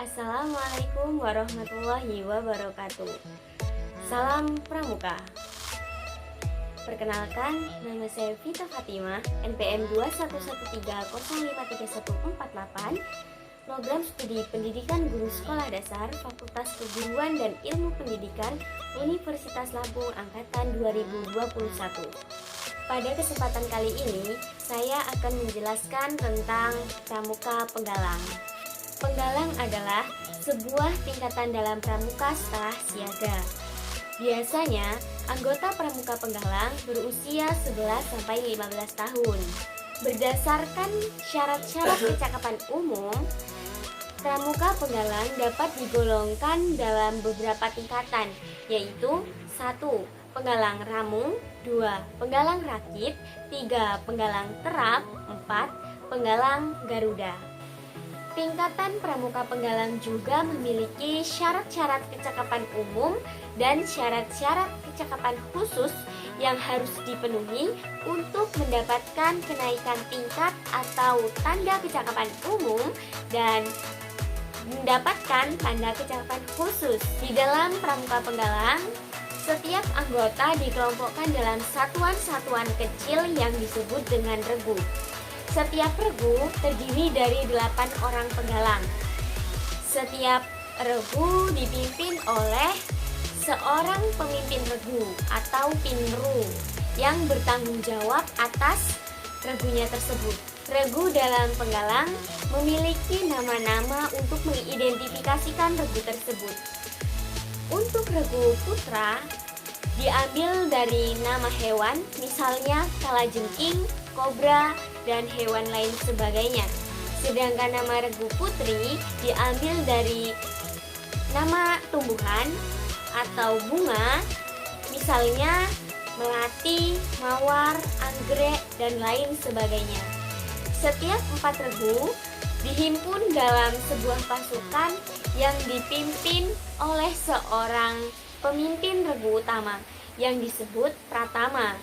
Assalamualaikum warahmatullahi wabarakatuh. Salam Pramuka. Perkenalkan, nama saya Vita Fatimah, NPM 21130531448, Program Studi Pendidikan Guru Sekolah Dasar, Fakultas Keguruan dan Ilmu Pendidikan, Universitas Lampung Angkatan 2021. Pada kesempatan kali ini, saya akan menjelaskan tentang Pramuka Penggalang. Penggalang adalah sebuah tingkatan dalam pramuka setelah siaga. Biasanya, anggota pramuka penggalang berusia 11-15 tahun. Berdasarkan syarat-syarat kecakapan umum, pramuka penggalang dapat digolongkan dalam beberapa tingkatan, yaitu 1. Penggalang ramung, 2. Penggalang rakit, 3. Penggalang terap, 4. Penggalang garuda. Tingkatan pramuka penggalang juga memiliki syarat-syarat kecakapan umum dan syarat-syarat kecakapan khusus yang harus dipenuhi untuk mendapatkan kenaikan tingkat atau tanda kecakapan umum dan mendapatkan tanda kecakapan khusus. Di dalam pramuka penggalang, setiap anggota dikelompokkan dalam satuan-satuan kecil yang disebut dengan regu. Setiap regu terdiri dari 8 orang penggalang. Setiap regu dipimpin oleh seorang pemimpin regu atau pinru yang bertanggung jawab atas regunya tersebut. Regu dalam penggalang memiliki nama-nama untuk mengidentifikasikan regu tersebut. Untuk regu putra diambil dari nama hewan, misalnya kalajengking, kobra, dan hewan lain sebagainya. Sedangkan nama regu putri diambil dari nama tumbuhan atau bunga, misalnya melati, mawar, anggrek, dan lain sebagainya. Setiap 4 regu dihimpun dalam sebuah pasukan yang dipimpin oleh seorang pemimpin regu utama yang disebut pratama.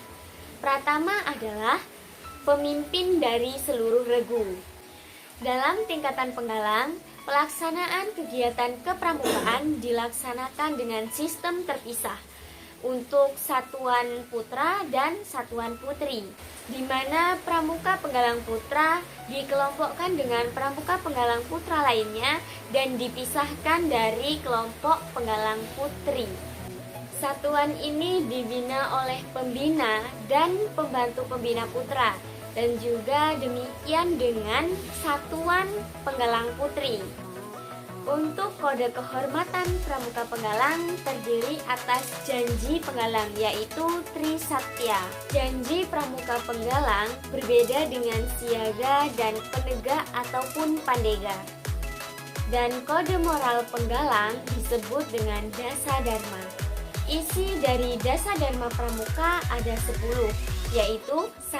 Pratama adalah pemimpin dari seluruh regu. Dalam tingkatan penggalang, pelaksanaan kegiatan kepramukaan dilaksanakan dengan sistem terpisah untuk satuan putra dan satuan putri, di mana pramuka penggalang putra dikelompokkan dengan pramuka penggalang putra lainnya dan dipisahkan dari kelompok penggalang putri. Satuan ini dibina oleh pembina dan pembantu pembina putra, dan juga demikian dengan satuan penggalang putri. Untuk kode kehormatan pramuka penggalang terdiri atas janji penggalang, yaitu Trisatya. Janji pramuka penggalang berbeda dengan siaga dan penegak ataupun pandega. Dan kode moral penggalang disebut dengan dasa dharma. Isi dari dasa dharma pramuka ada 10, yaitu 1.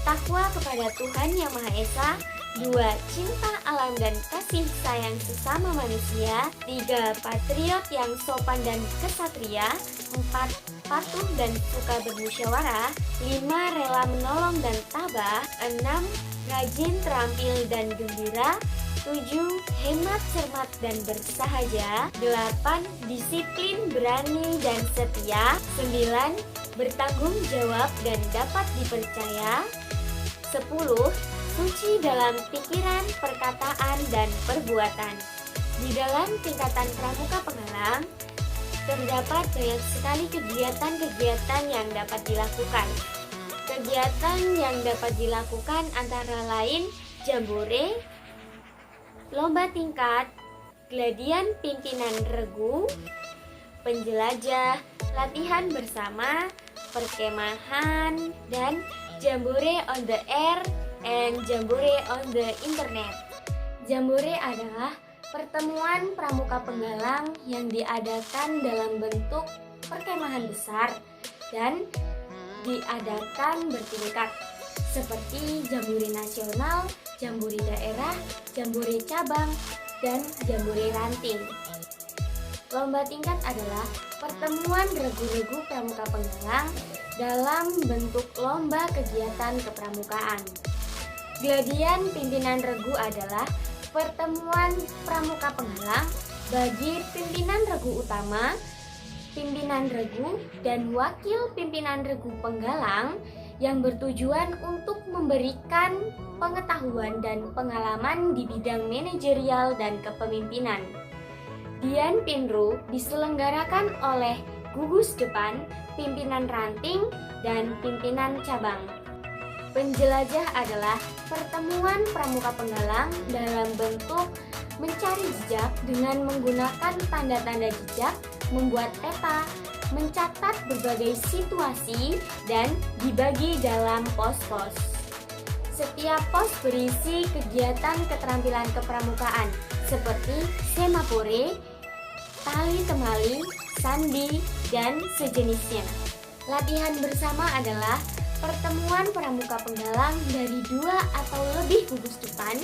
Takwa kepada Tuhan Yang Maha Esa, 2. Cinta alam dan kasih sayang sesama manusia, 3. Patriot yang sopan dan kesatria, 4. Patuh dan suka bermusyawarah, 5. Rela menolong dan tabah, 6. Rajin, terampil dan gembira, 7. Hemat, cermat dan bersahaja, 8. Disiplin, berani dan setia, 9. Bertanggung jawab dan dapat dipercaya, 10. Suci dalam pikiran, perkataan, dan perbuatan. Di dalam tingkatan pramuka penggalang terdapat banyak sekali kegiatan-kegiatan yang dapat dilakukan. Kegiatan yang dapat dilakukan antara lain jambore, lomba tingkat, gladian pimpinan regu, penjelajah, latihan bersama, perkemahan, dan jambore on the air and jambore on the internet. Jambore adalah pertemuan pramuka penggalang yang diadakan dalam bentuk perkemahan besar dan diadakan bertingkat, seperti jambore nasional, jambore daerah, jambore cabang, dan jambore ranting. Lomba tingkat adalah pertemuan regu-regu pramuka penggalang dalam bentuk lomba kegiatan kepramukaan. Gladian pimpinan regu adalah Pertemuan pramuka penggalang bagi pimpinan regu utama, pimpinan regu, dan wakil pimpinan regu penggalang yang bertujuan untuk memberikan pengetahuan dan pengalaman di bidang manajerial dan kepemimpinan. Dian Pinru diselenggarakan oleh gugus depan, pimpinan ranting, dan pimpinan cabang. Penjelajah adalah pertemuan pramuka penggalang dalam bentuk mencari jejak dengan menggunakan tanda-tanda jejak, membuat peta, mencatat berbagai situasi, dan dibagi dalam pos-pos. Setiap pos berisi kegiatan keterampilan kepramukaan seperti semapore, tali temali, sandi, dan sejenisnya. Latihan bersama adalah pertemuan pramuka penggalang dari 2 atau lebih gugus depan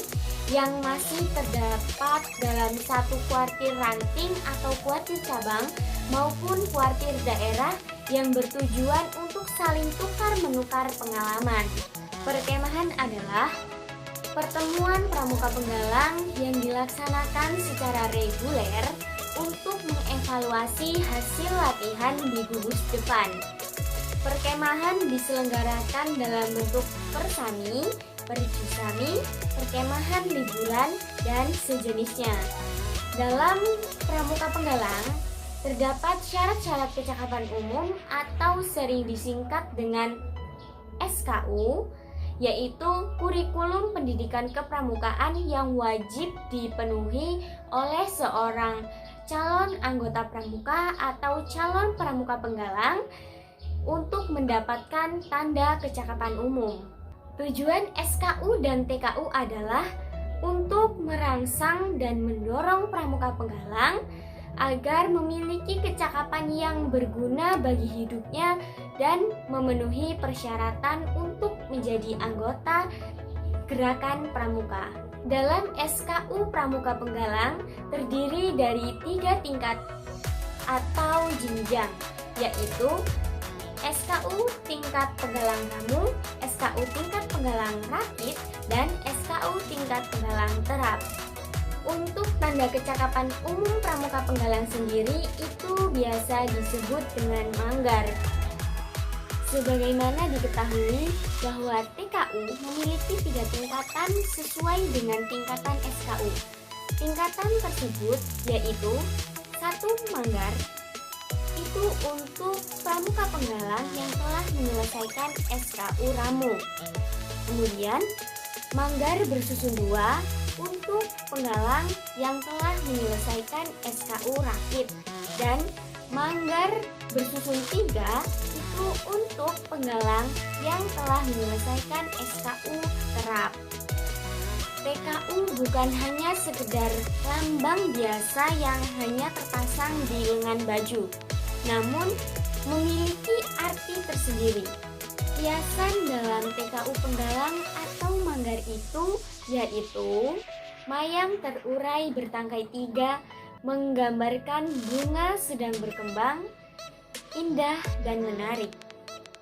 yang masih terdapat dalam satu kuartir ranting atau kuartir cabang maupun kuartir daerah yang bertujuan untuk saling tukar-menukar pengalaman. Perkemahan adalah pertemuan pramuka penggalang yang dilaksanakan secara reguler untuk mengevaluasi hasil latihan di gugus depan. Perkemahan diselenggarakan dalam bentuk persami, perjusami, perkemahan liburan, dan sejenisnya. Dalam pramuka penggalang, terdapat syarat-syarat kecakapan umum atau sering disingkat dengan SKU, yaitu kurikulum pendidikan kepramukaan yang wajib dipenuhi oleh seorang calon anggota pramuka atau calon pramuka penggalang untuk mendapatkan tanda kecakapan umum. Tujuan SKU dan TKU adalah untuk merangsang dan mendorong pramuka penggalang agar memiliki kecakapan yang berguna bagi hidupnya dan memenuhi persyaratan untuk menjadi anggota gerakan pramuka. Dalam SKU pramuka penggalang terdiri dari 3 tingkat atau jenjang, yaitu SKU tingkat penggalang ramu, SKU tingkat penggalang rakit, dan SKU tingkat penggalang terap. Untuk tanda kecakapan umum pramuka penggalang sendiri itu biasa disebut dengan manggar. Sebagaimana diketahui bahwa TKU memiliki 3 tingkatan sesuai dengan tingkatan SKU. Tingkatan tersebut yaitu 1. Manggar, itu untuk pramuka penggalang yang telah menyelesaikan SKU ramu. Kemudian, manggar bersusun 2 untuk penggalang yang telah menyelesaikan SKU rakit, dan manggar bersusun 3 itu untuk penggalang yang telah menyelesaikan SKU terap. TKU bukan hanya sekedar lambang biasa yang hanya terpasang di lengan baju, namun memiliki arti tersendiri. Hiasan dalam TKU penggalang atau manggar itu yaitu mayang terurai bertangkai 3 menggambarkan bunga sedang berkembang, indah dan menarik,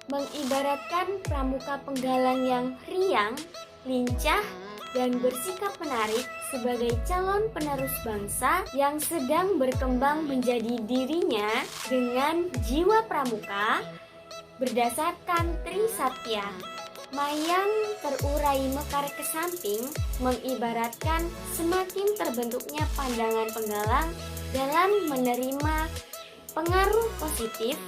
mengibaratkan pramuka penggalang yang riang, lincah, dan bersikap menarik sebagai calon penerus bangsa yang sedang berkembang menjadi dirinya dengan jiwa pramuka berdasarkan Trisatya. Mayang terurai mekar ke samping mengibaratkan semakin terbentuknya pandangan penggalang dalam menerima pengaruh positif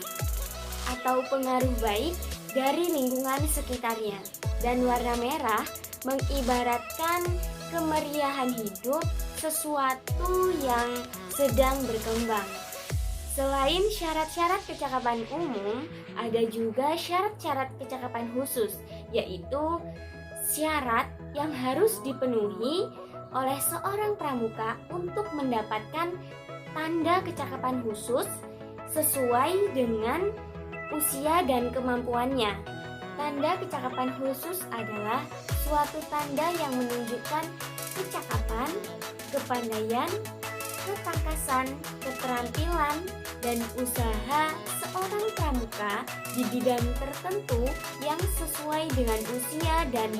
atau pengaruh baik dari lingkungan sekitarnya. Dan warna merah mengibaratkan kemeriahan hidup, sesuatu yang sedang berkembang. Selain syarat-syarat kecakapan umum, ada juga syarat-syarat kecakapan khusus, yaitu syarat yang harus dipenuhi oleh seorang pramuka untuk mendapatkan tanda kecakapan khusus sesuai dengan usia dan kemampuannya. Tanda kecakapan khusus adalah suatu tanda yang menunjukkan kecakapan, kepandaian, ketangkasan, keterampilan, dan usaha seorang pramuka di bidang tertentu yang sesuai dengan usia dan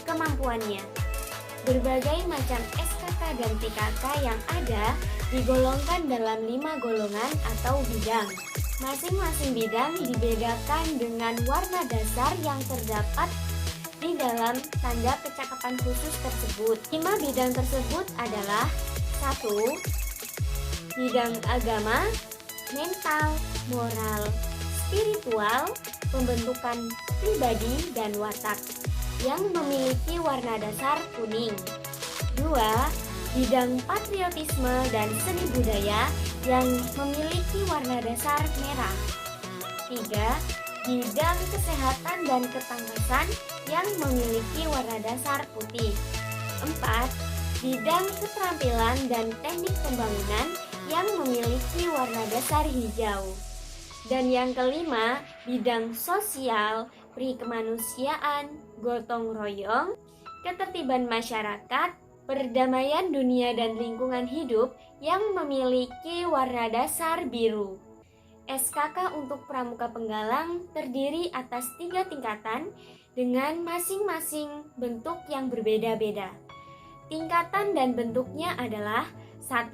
kemampuannya. Berbagai macam SKK SKK dan TKK yang ada digolongkan dalam 5 golongan atau bidang. Masing-masing bidang dibedakan dengan warna dasar yang terdapat di dalam tanda kecakapan khusus tersebut. 5 bidang tersebut adalah 1. Bidang agama, mental, moral, spiritual, pembentukan pribadi dan watak yang memiliki warna dasar kuning. 2. Bidang patriotisme dan seni budaya yang memiliki warna dasar merah. 3. Bidang kesehatan dan ketangkasan yang memiliki warna dasar putih. 4. Bidang keterampilan dan teknik pembangunan yang memiliki warna dasar hijau. Dan yang kelima, bidang sosial, perikemanusiaan, gotong royong, ketertiban masyarakat, perdamaian dunia dan lingkungan hidup yang memiliki warna dasar biru. SKK untuk Pramuka Penggalang terdiri atas 3 tingkatan dengan masing-masing bentuk yang berbeda-beda. Tingkatan dan bentuknya adalah 1.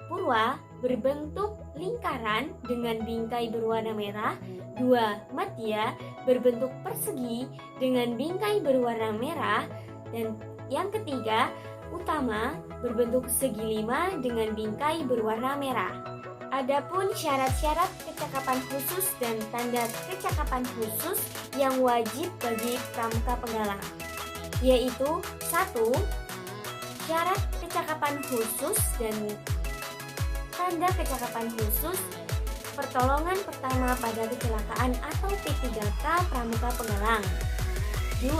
Purwa berbentuk lingkaran dengan bingkai berwarna merah. 2. Madya berbentuk persegi dengan bingkai berwarna merah. Dan yang ketiga, Utama berbentuk segi 5 dengan bingkai berwarna merah. Adapun syarat-syarat kecakapan khusus dan tanda kecakapan khusus yang wajib bagi Pramuka Penggalang, yaitu 1. Syarat kecakapan khusus dan tanda kecakapan khusus pertolongan pertama pada kecelakaan atau P3K Pramuka Penggalang. 2.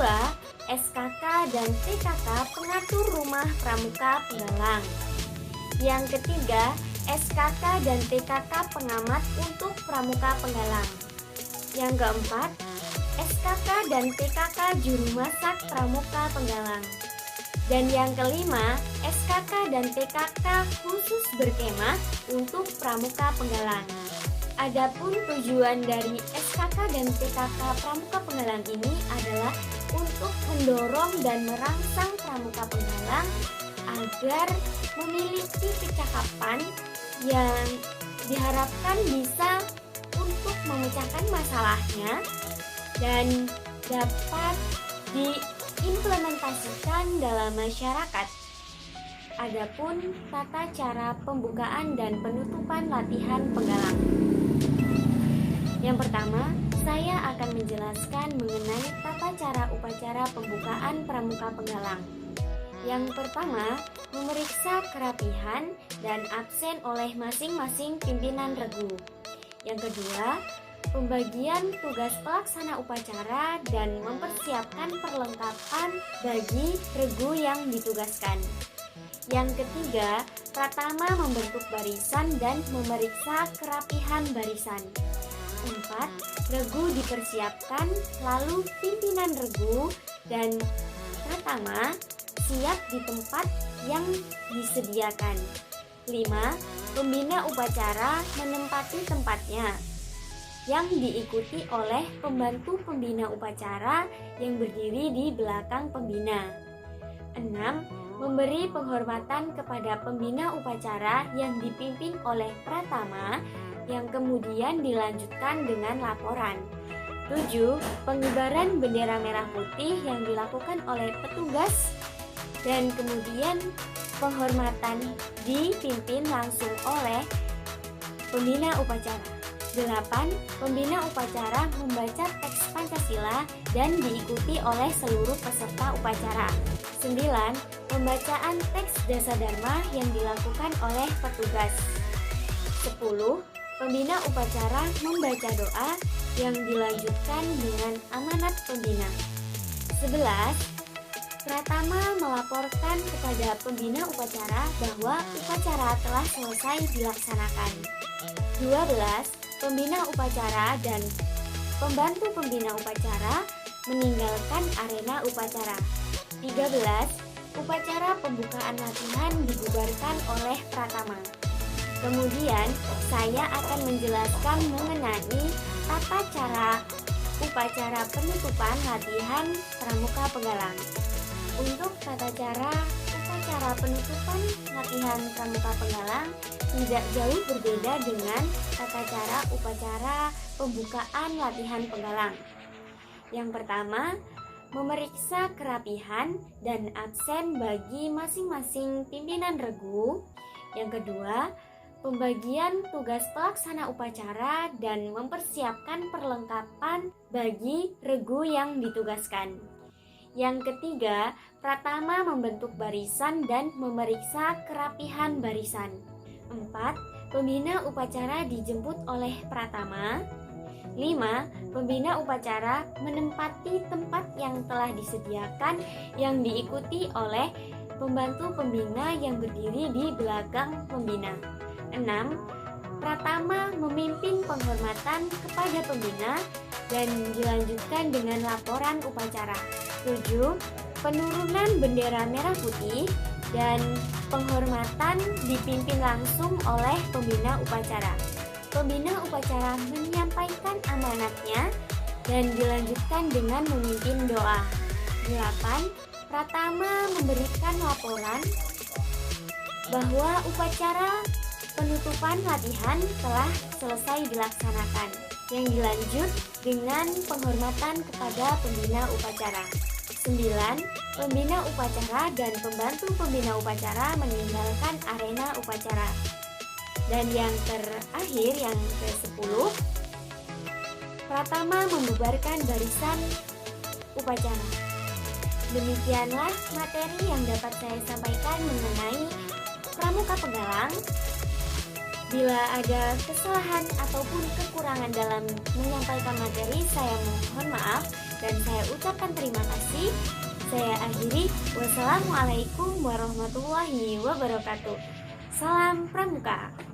SKK dan TKK pengatur rumah Pramuka Penggalang. Yang ketiga, SKK dan TKK pengamat untuk Pramuka Penggalang. Yang keempat, SKK dan TKK juru masak Pramuka Penggalang. Dan yang kelima, SKK dan TKK khusus berkemah untuk Pramuka Penggalang. Adapun tujuan dari SKK dan TKK Pramuka Penggalang ini adalah untuk mendorong dan merangsang Pramuka Penggalang agar memiliki kecakapan yang diharapkan bisa untuk memecahkan masalahnya dan dapat diimplementasikan dalam masyarakat. Adapun tata cara pembukaan dan penutupan latihan penggalang. Yang pertama, saya akan menjelaskan mengenai tata cara upacara pembukaan Pramuka Penggalang. Yang pertama, memeriksa kerapihan dan absen oleh masing-masing pimpinan regu. Yang kedua, pembagian tugas pelaksana upacara dan mempersiapkan perlengkapan bagi regu yang ditugaskan. Yang ketiga, pratama membentuk barisan dan memeriksa kerapihan barisan. 4. Regu dipersiapkan, lalu pimpinan regu dan pratama siap di tempat yang disediakan. 5. Pembina upacara menempati tempatnya, yang diikuti oleh pembantu pembina upacara yang berdiri di belakang pembina. 6. Memberi penghormatan kepada pembina upacara yang dipimpin oleh pratama, yang kemudian dilanjutkan dengan laporan. 7. Pengibaran bendera merah putih yang dilakukan oleh petugas dan kemudian penghormatan dipimpin langsung oleh pembina upacara. 8. Pembina upacara membaca teks Pancasila dan diikuti oleh seluruh peserta upacara. 9. Pembacaan teks Dasadharma yang dilakukan oleh petugas. 10. Pembina upacara membaca doa yang dilanjutkan dengan amanat pembina. 11. Pratama melaporkan kepada pembina upacara bahwa upacara telah selesai dilaksanakan. 12. Pembina upacara dan pembantu pembina upacara meninggalkan arena upacara. 13. Upacara pembukaan latihan dibubarkan oleh pratama. Kemudian, saya akan menjelaskan mengenai tata cara upacara penutupan latihan Pramuka Penggalang. Untuk tata cara upacara cara penutupan latihan pramuka penggalang tidak jauh berbeda dengan tata cara upacara pembukaan latihan penggalang. Yang pertama, memeriksa kerapihan dan absen bagi masing-masing pimpinan regu. Yang kedua, pembagian tugas pelaksana upacara dan mempersiapkan perlengkapan bagi regu yang ditugaskan. Yang ketiga, pratama membentuk barisan dan memeriksa kerapihan barisan. 4. Pembina upacara dijemput oleh pratama. 5. Pembina upacara menempati tempat yang telah disediakan yang diikuti oleh pembantu pembina yang berdiri di belakang pembina. 6. Pratama memimpin penghormatan kepada pembina dan dilanjutkan dengan laporan upacara. 7. Penurunan bendera merah putih dan penghormatan dipimpin langsung oleh pembina upacara. Pembina upacara menyampaikan amanatnya dan dilanjutkan dengan memimpin doa. 8. Pratama memberikan laporan bahwa upacara penutupan latihan telah selesai dilaksanakan, yang dilanjut dengan penghormatan kepada pembina upacara. 9. Pembina upacara dan pembantu pembina upacara meninggalkan arena upacara. Dan yang terakhir, yang ke-10, pratama membubarkan barisan upacara. Demikianlah materi yang dapat saya sampaikan mengenai pramuka penggalang. Bila ada kesalahan ataupun kekurangan dalam menyampaikan materi, saya mohon maaf dan saya ucapkan terima kasih. Saya akhiri. Wassalamualaikum warahmatullahi wabarakatuh. Salam pramuka.